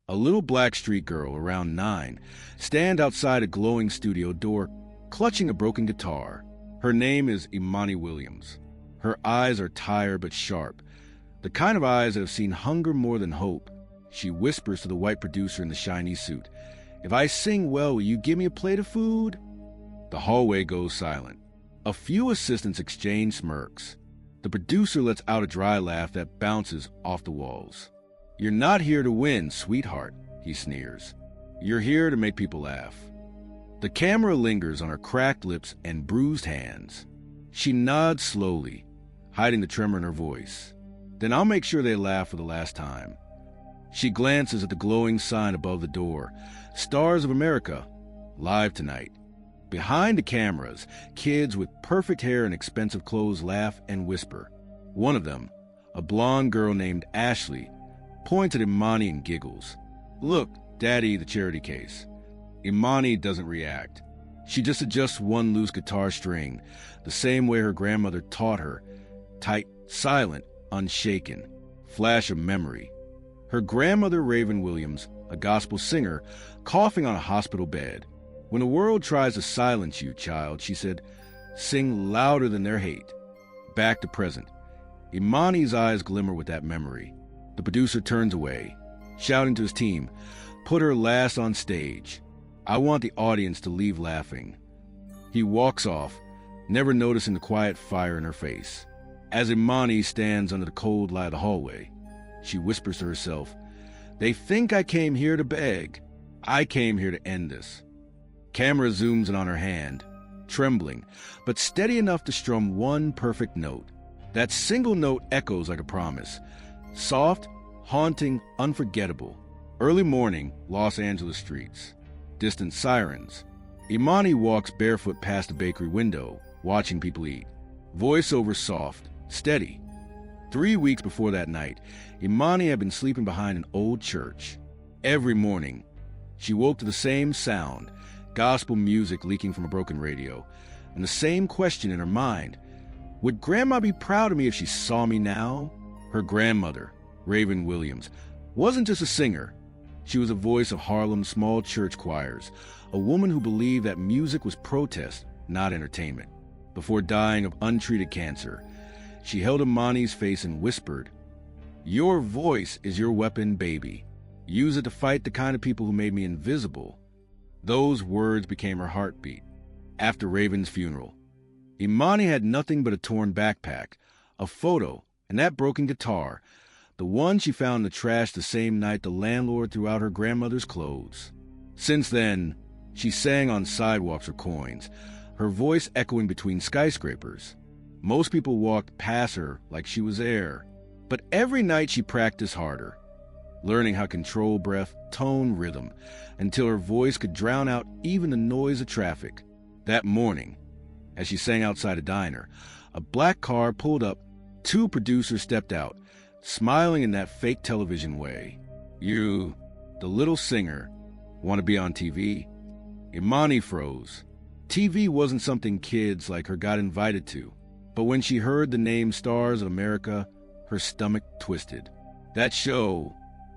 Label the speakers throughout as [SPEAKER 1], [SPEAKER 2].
[SPEAKER 1] a little black street girl around 9, stand outside a glowing studio door, clutching a broken guitar. Her name is Imani Williams. Her eyes are tired but sharp, the kind of eyes that have seen hunger more than hope. She whispers to the white producer in the shiny suit, "If I sing well, will you give me a plate of food?" The hallway goes silent. A few assistants exchange smirks. The producer lets out a dry laugh that bounces off the walls. "You're not here to win, sweetheart," he sneers. "You're here to make people laugh." The camera lingers on her cracked lips and bruised hands. She nods slowly, hiding the tremor in her voice. "Then I'll make sure they laugh for the last time." She glances at the glowing sign above the door. "Stars of America, live tonight." Behind the cameras, kids with perfect hair and expensive clothes laugh and whisper. One of them, a blonde girl named Ashley, points at Imani and giggles. "Look, Daddy, the charity case." Imani doesn't react. She just adjusts one loose guitar string, the same way her grandmother taught her, tight, silent, unshaken. Flash of memory. Her grandmother, Raven Williams, a gospel singer, coughing on a hospital bed. "When the world tries to silence you, child," she said, "sing louder than their hate." Back to present. Imani's eyes glimmer with that memory. The producer turns away, shouting to his team, "Put her last on stage. I want the audience to leave laughing." He walks off, never noticing the quiet fire in her face. As Imani stands under the cold light of the hallway, she whispers to herself, "They think I came here to beg. I came here to end this." Camera zooms in on her hand, trembling, but steady enough to strum one perfect note. That single note echoes like a promise. Soft, haunting, unforgettable. Early morning, Los Angeles streets. Distant sirens. Imani walks barefoot past the bakery window, watching people eat. Voiceover soft, steady. 3 weeks before that night, Imani had been sleeping behind an old church. Every morning, she woke to the same sound, gospel music leaking from a broken radio, and the same question in her mind. Would Grandma be proud of me if she saw me now? Her grandmother, Raven Williams, wasn't just a singer. She was a voice of Harlem's small church choirs, a woman who believed that music was protest, not entertainment. Before dying of untreated cancer, she held Imani's face and whispered, "Your voice is your weapon, baby. Use it to fight the kind of people who made me invisible." Those words became her heartbeat. After Raven's funeral, Imani had nothing but a torn backpack, a photo, and that broken guitar, the one she found in the trash the same night the landlord threw out her grandmother's clothes. Since then, she sang on sidewalks for coins, her voice echoing between skyscrapers. Most people walked past her like she was air. But every night she practiced harder, learning how to control breath, tone, rhythm, until her voice could drown out even the noise of traffic. That morning, as she sang outside a diner, a black car pulled up. 2 producers stepped out, smiling in that fake television way. "You, the little singer, want to be on TV?" Imani froze. TV wasn't something kids like her got invited to. But when she heard the name Stars of America, her stomach twisted. That show,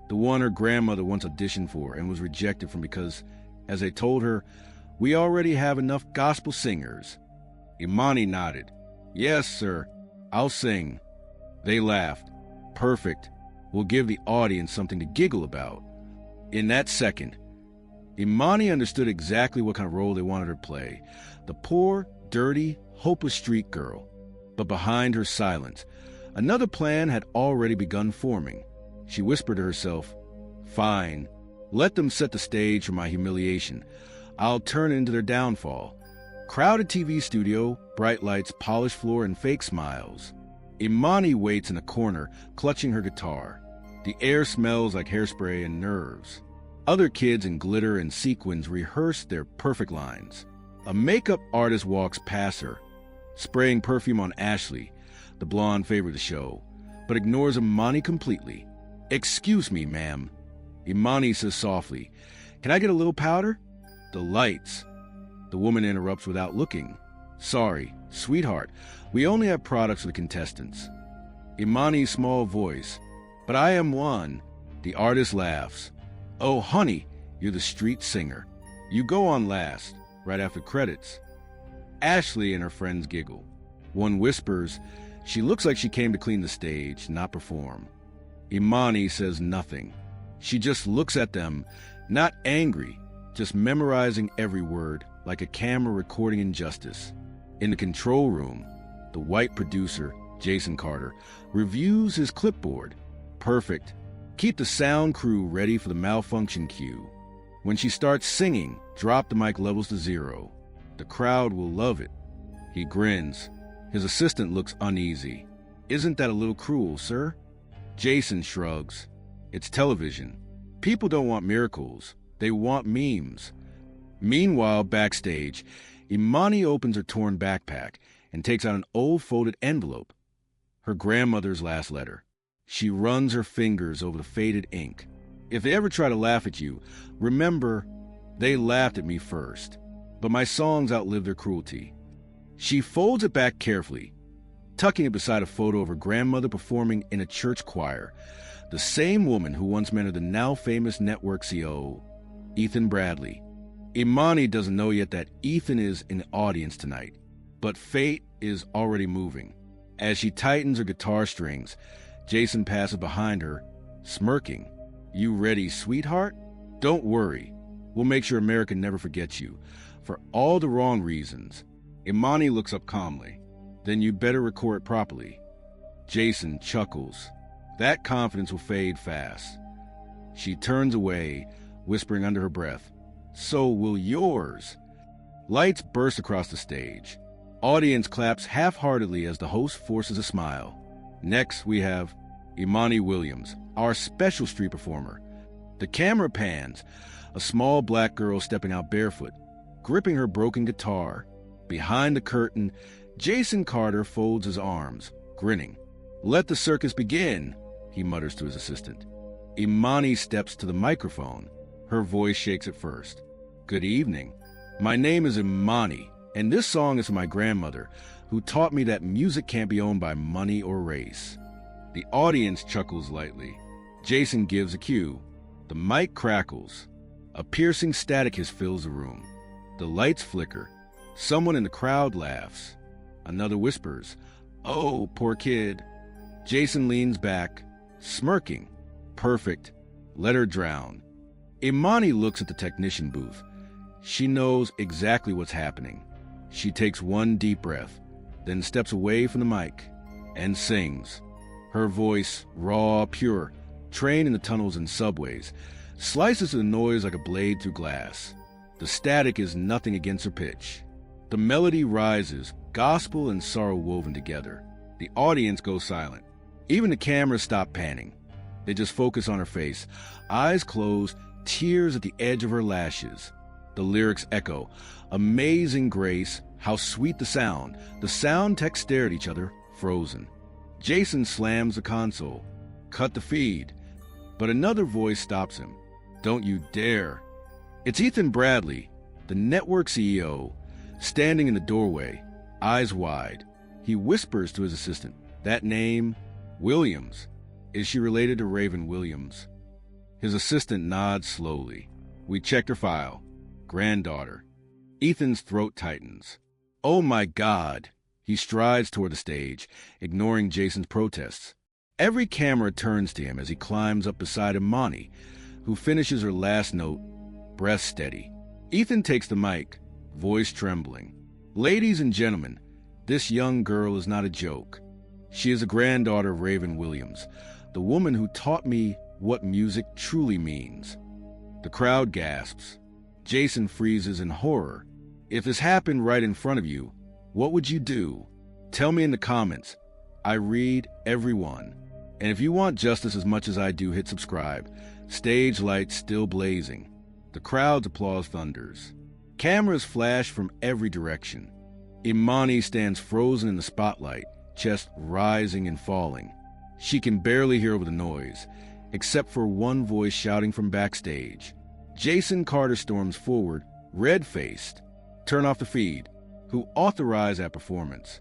[SPEAKER 1] the one her grandmother once auditioned for and was rejected from because, as they told her, "We already have enough gospel singers." Imani nodded. "Yes, sir, I'll sing." They laughed. "Perfect. We'll give the audience something to giggle about." In that second, Imani understood exactly what kind of role they wanted her to play. The poor, dirty, hopeless street girl. But behind her silence, another plan had already begun forming. She whispered to herself, "Fine. Let them set the stage for my humiliation. I'll turn it into their downfall." Crowded TV studio, bright lights, polished floor, and fake smiles. Imani waits in a corner, clutching her guitar. The air smells like hairspray and nerves. Other kids in glitter and sequins rehearse their perfect lines. A makeup artist walks past her, spraying perfume on Ashley, the blonde favorite of the show, but ignores Imani completely. "Excuse me, ma'am." Imani says softly, "Can I get a little powder?" "The lights." The woman interrupts without looking. "Sorry, sweetheart, we only have products for the contestants." Imani's small voice, "But I am one." The artist laughs. Oh, honey, you're the street singer. You go on last, right after credits. Ashley and her friends giggle. One whispers, she looks like she came to clean the stage, not perform. Imani says nothing. She just looks at them, not angry, just memorizing every word, like a camera recording injustice. In the control room, the white producer, Jason Carter, reviews his clipboard. Perfect. Keep the sound crew ready for the malfunction cue. When she starts singing, drop the mic levels to 0. The crowd will love it. He grins. His assistant looks uneasy. Isn't that a little cruel, sir? Jason shrugs. It's television. People don't want miracles. They want memes. Meanwhile, backstage, Imani opens her torn backpack and takes out an old folded envelope. Her grandmother's last letter. She runs her fingers over the faded ink. If they ever try to laugh at you, remember, they laughed at me first. But my songs outlived their cruelty. She folds it back carefully, tucking it beside a photo of her grandmother performing in a church choir, the same woman who once mentored the now-famous network CEO, Ethan Bradley. Imani doesn't know yet that Ethan is in the audience tonight, but fate is already moving. As she tightens her guitar strings, Jason passes behind her, smirking. You ready, sweetheart? Don't worry. We'll make sure America never forgets you. For all the wrong reasons. Imani looks up calmly. Then you better record properly. Jason chuckles. That confidence will fade fast. She turns away, whispering under her breath, so will yours. Lights burst across the stage. Audience claps half-heartedly as the host forces a smile. Next, we have Imani Williams, our special street performer. The camera pans, a small black girl stepping out barefoot, gripping her broken guitar. Behind the curtain, Jason Carter folds his arms, grinning. Let the circus begin, he mutters to his assistant. Imani steps to the microphone. Her voice shakes at first. Good evening. My name is Imani, and this song is for my grandmother, who taught me that music can't be owned by money or race. The audience chuckles lightly. Jason gives a cue. The mic crackles. A piercing static hiss fills the room. The lights flicker. Someone in the crowd laughs. Another whispers, "Oh, poor kid." Jason leans back, smirking. Perfect. Let her drown. Imani looks at the technician booth. She knows exactly what's happening. She takes one deep breath, then steps away from the mic and sings. Her voice, raw, pure, trained in the tunnels and subways, slices through the noise like a blade through glass. The static is nothing against her pitch. The melody rises, gospel and sorrow woven together. The audience goes silent. Even the cameras stop panning. They just focus on her face, eyes closed, tears at the edge of her lashes. The lyrics echo, amazing grace, how sweet the sound. The sound techs stare at each other, frozen. Jason slams the console. Cut the feed. But another voice stops him. Don't you dare. It's Ethan Bradley, the network CEO, standing in the doorway, eyes wide. He whispers to his assistant, that name, Williams. Is she related to Raven Williams? His assistant nods slowly. We checked her file. Granddaughter. Ethan's throat tightens. Oh my God. He strides toward the stage, ignoring Jason's protests. Every camera turns to him as he climbs up beside Imani, who finishes her last note, breath steady. Ethan takes the mic, voice trembling. Ladies and gentlemen, this young girl is not a joke. She is a granddaughter of Raven Williams, the woman who taught me what music truly means. The crowd gasps. Jason freezes in horror. If this happened right in front of you, what would you do? Tell me in the comments. I read every one. And if you want justice as much as I do, hit subscribe. Stage lights still blazing. The crowd's applause thunders. Cameras flash from every direction. Imani stands frozen in the spotlight, chest rising and falling. She can barely hear over the noise, except for one voice shouting from backstage. Jason Carter storms forward, red-faced. Turn off the feed. Who authorized that performance?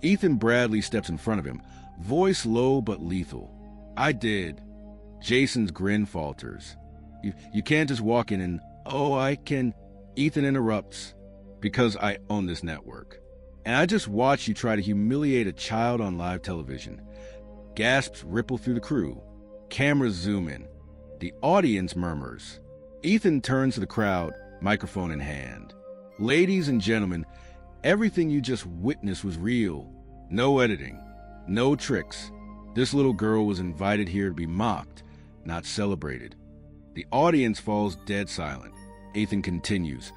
[SPEAKER 1] Ethan Bradley steps in front of him, voice low but lethal. I did. Jason's grin falters. You can't just walk in and, oh, I can. Ethan interrupts, because I own this network. And I just watched you try to humiliate a child on live television. Gasps ripple through the crew. Cameras zoom in. The audience murmurs. Ethan turns to the crowd, microphone in hand. Ladies and gentlemen, everything you just witnessed was real. No editing. No tricks. This little girl was invited here to be mocked, not celebrated. The audience falls dead silent. Ethan continues.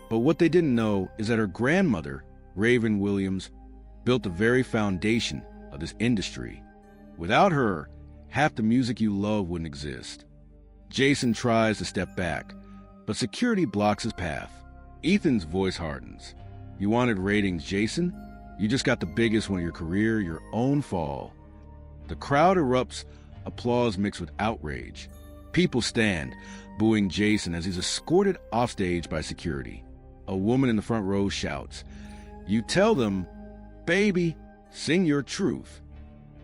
[SPEAKER 1] But what they didn't know is that her grandmother, Raven Williams, built the very foundation of this industry. Without her, half the music you love wouldn't exist. Jason tries to step back, but security blocks his path. Ethan's voice hardens. You wanted ratings, Jason? You just got the biggest one of your career, your own fall. The crowd erupts, applause mixed with outrage. People stand, booing Jason as he's escorted offstage by security. A woman in the front row shouts, "You tell them, baby, sing your truth."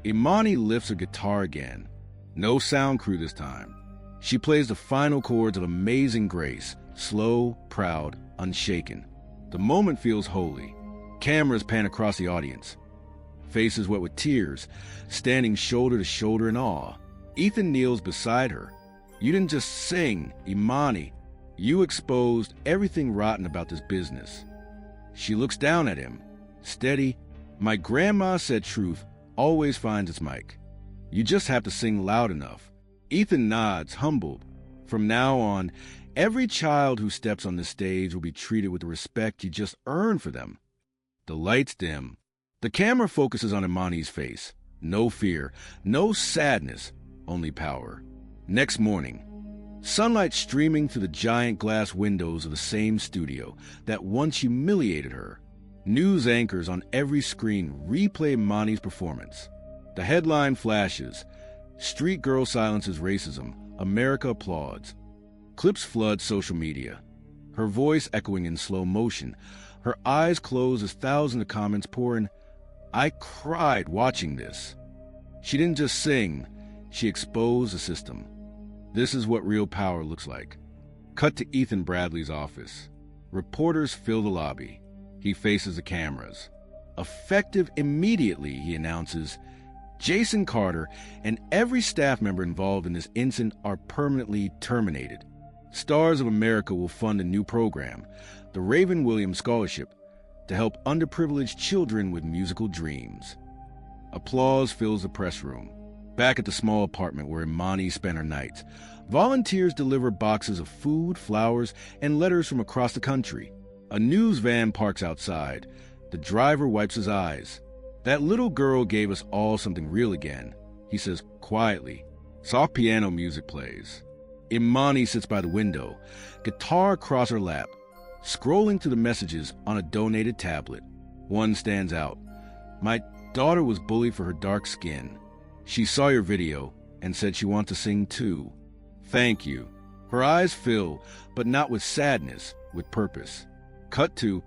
[SPEAKER 1] Imani lifts her guitar again. No sound crew this time. She plays the final chords of Amazing Grace, slow, proud, unshaken. The moment feels holy. Cameras pan across the audience. Faces wet with tears, standing shoulder to shoulder in awe. Ethan kneels beside her. You didn't just sing, Imani. You exposed everything rotten about this business. She looks down at him, steady. My grandma said truth always finds its mic. You just have to sing loud enough. Ethan nods, humbled. From now on, every child who steps on this stage will be treated with the respect you just earned for them. The lights dim. The camera focuses on Imani's face. No fear, no sadness, only power. Next morning, sunlight streaming through the giant glass windows of the same studio that once humiliated her. News anchors on every screen replay Imani's performance. The headline flashes. Street girl silences racism. America applauds. Clips flood social media. Her voice echoing in slow motion. Her eyes close as thousands of comments pour in. I cried watching this. She didn't just sing. She exposed the system. This is what real power looks like. Cut to Ethan Bradley's office. Reporters fill the lobby. He faces the cameras. Effective immediately, he announces, Jason Carter and every staff member involved in this incident are permanently terminated. Stars of America will fund a new program, the Raven Williams Scholarship, to help underprivileged children with musical dreams. Applause fills the press room. Back at the small apartment where Imani spent her nights, volunteers deliver boxes of food, flowers, and letters from across the country. A news van parks outside. The driver wipes his eyes. That little girl gave us all something real again, he says quietly. Soft piano music plays. Imani sits by the window, guitar across her lap, scrolling through the messages on a donated tablet. One stands out. My daughter was bullied for her dark skin. She saw your video and said she wants to sing too. Thank you. Her eyes fill, but not with sadness, with purpose. Cut to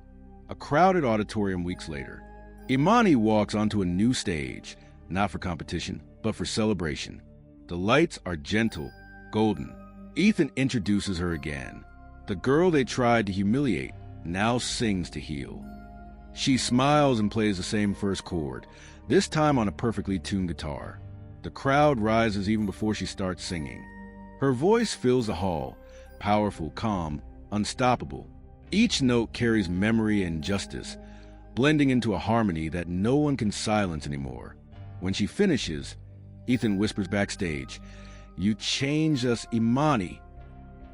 [SPEAKER 1] a crowded auditorium weeks later. Imani walks onto a new stage, not for competition, but for celebration. The lights are gentle, golden. Ethan introduces her again. The girl they tried to humiliate now sings to heal. She smiles and plays the same first chord, this time on a perfectly tuned guitar. The crowd rises even before she starts singing. Her voice fills the hall, powerful, calm, unstoppable. Each note carries memory and justice, blending into a harmony that no one can silence anymore. When she finishes, Ethan whispers backstage, You changed us, Imani.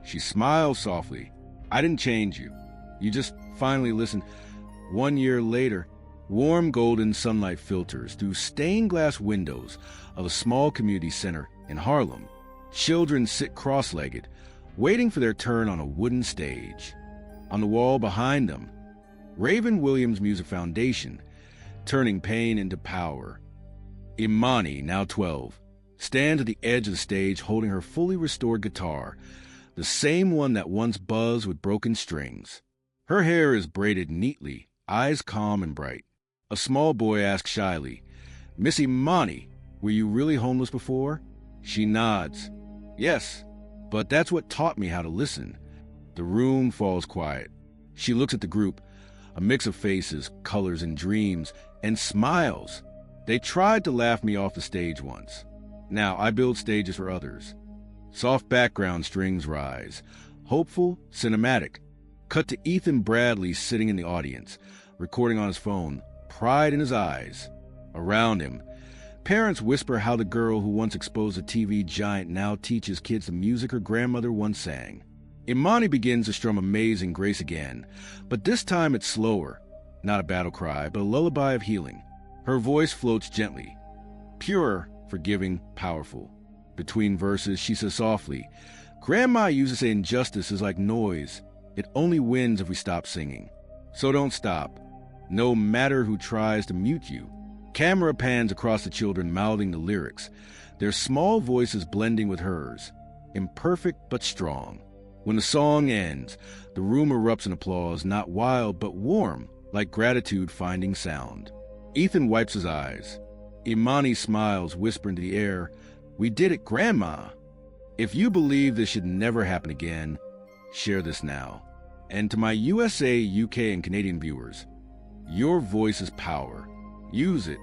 [SPEAKER 1] She smiles softly. I didn't change you. You just finally listened. 1 year later, warm golden sunlight filters through stained glass windows of a small community center in Harlem. Children sit cross-legged, waiting for their turn on a wooden stage. On the wall behind them, Raven Williams Music Foundation, turning pain into power. Imani, now 12, stands at the edge of the stage holding her fully restored guitar, the same one that once buzzed with broken strings. Her hair is braided neatly, eyes calm and bright. A small boy asks shyly, Miss Imani, were you really homeless before? She nods. Yes, But that's what taught me how to listen. The room falls quiet. She looks at the group, a mix of faces, colors, and dreams, and smiles. They tried to laugh me off the stage once. Now I build stages for others. Soft background strings rise. Hopeful, cinematic. Cut to Ethan Bradley sitting in the audience, recording on his phone, pride in his eyes. Around him, parents whisper how the girl who once exposed a TV giant now teaches kids the music her grandmother once sang. Imani begins to strum Amazing Grace again, but this time it's slower. Not a battle cry, but a lullaby of healing. Her voice floats gently. Pure, forgiving, powerful. Between verses, she says softly, "Grandma used to say injustice is like noise. It only wins if we stop singing. So don't stop, no matter who tries to mute you." Camera pans across the children mouthing the lyrics, their small voices blending with hers, imperfect but strong. When the song ends, the room erupts in applause, not wild but warm, like gratitude finding sound. Ethan wipes his eyes. Imani smiles, whispering to the air, "We did it, Grandma." If you believe this should never happen again, share this now. And to my USA, UK, and Canadian viewers, your voice is power. Use it.